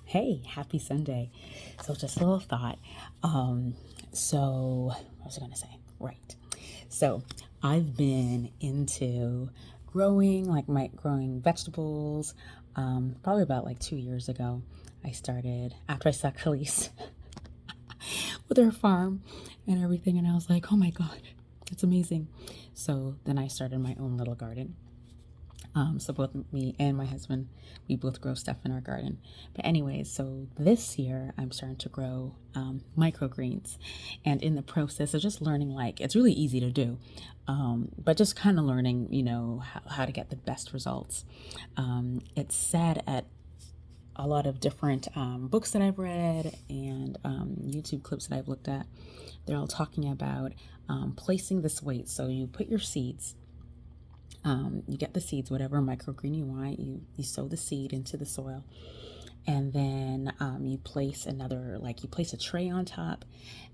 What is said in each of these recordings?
Hey, happy Sunday. So just a little thought. What was I gonna say? Right. So I've been into growing vegetables. Probably about like 2 years ago. I started after I saw Khalees with her farm and everything, and I was like, oh my God, that's amazing. So then I started my own little garden. So both me and my husband, we both grow stuff in our garden. But anyways, so this year I'm starting to grow microgreens, and in the process of just learning, like it's really easy to do, but just kind of learning, how to get the best results. It's said at a lot of different books that I've read and YouTube clips that I've looked at, they're all talking about placing this weight. So you put your seeds, you get the seeds, whatever microgreen you want, you sow the seed into the soil, and then you place you place a tray on top,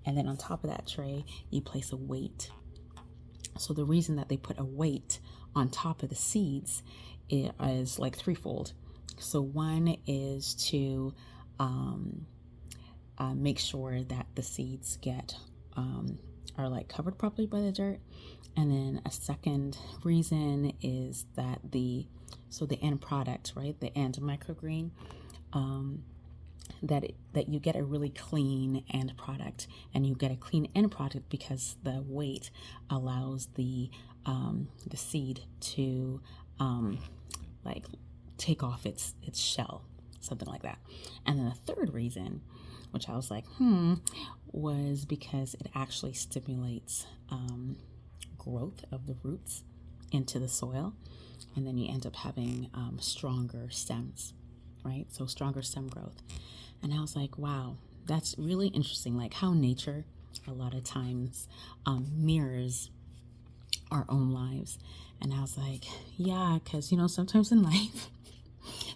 and then on top of that tray, you place a weight. So the reason that they put a weight on top of the seeds is like threefold. So one is to make sure that the seeds are like covered properly by the dirt. And then a second reason is that the end product, right? The end microgreen, that you get a really clean end product, and you get a clean end product because the weight allows the seed to like take off its shell, something like that. And then the third reason, which I was like, was because it actually stimulates growth of the roots into the soil, and then you end up having stronger stems, right? So stronger stem growth. And I was like, wow, that's really interesting, like how nature a lot of times mirrors our own lives. And I was like, yeah, because sometimes in life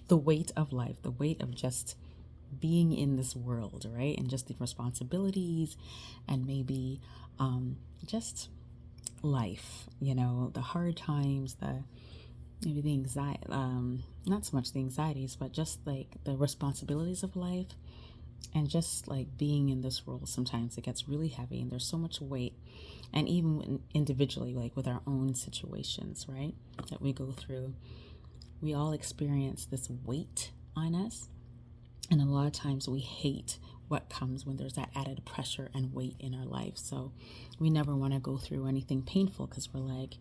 the weight of life, the weight of just being in this world, right, and just the responsibilities, and maybe just life, the hard times, maybe the anxiety, not so much the anxieties, but just like the responsibilities of life, and just like being in this world, sometimes it gets really heavy and there's so much weight. And even individually, like with our own situations, right, that we go through, we all experience this weight on us. And a lot of times we hate what comes when there's that added pressure and weight in our life. So we never want to go through anything painful because we're like,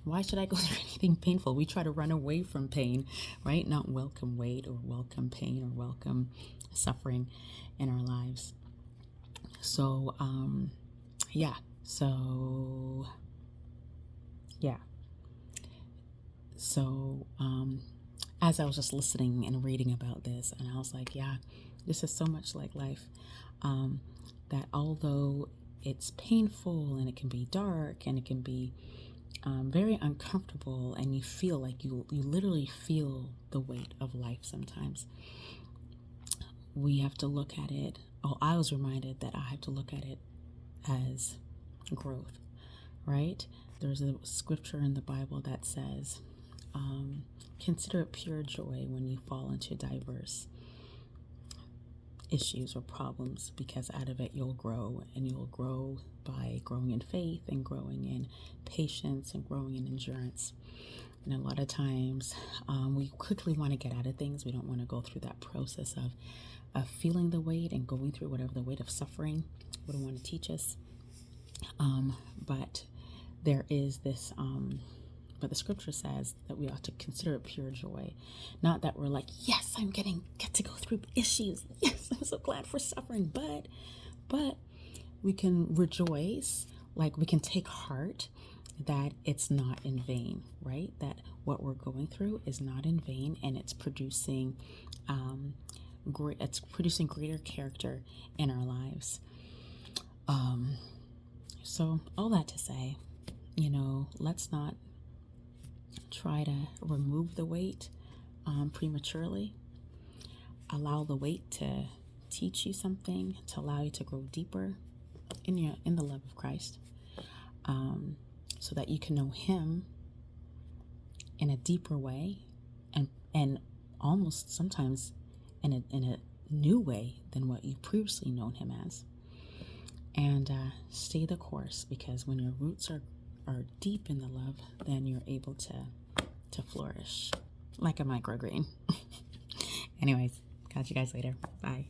why should I go through anything painful? We try to run away from pain, right? Not welcome weight or welcome pain or welcome suffering in our lives. So, yeah. So, yeah. So, as I was just listening and reading about this, and I was like, yeah, this is so much like life. That although it's painful and it can be dark and it can be very uncomfortable, and you feel like you literally feel the weight of life sometimes, we have to look at it. Oh, I was reminded that I have to look at it as growth, right? There's a scripture in the Bible that says, consider it pure joy when you fall into diverse issues or problems, because out of it you'll grow, and you'll grow by growing in faith and growing in patience and growing in endurance. And a lot of times we quickly want to get out of things. We don't want to go through that process of feeling the weight and going through whatever the weight of suffering would want to teach us. But there is this but the scripture says that we ought to consider it pure joy. Not that we're like, yes, get to go through issues. Yes, I'm so glad for suffering. But we can rejoice, like we can take heart that it's not in vain, right? That what we're going through is not in vain, and it's producing greater character in our lives. So all that to say, let's not try to remove the weight prematurely. Allow the weight to teach you something, to allow you to grow deeper in the love of Christ, so that you can know Him in a deeper way, and almost sometimes in a new way than what you've previously known him as. And stay the course, because when your roots are deep in the love, then you're able to flourish like a microgreen. Anyways, catch you guys later. Bye.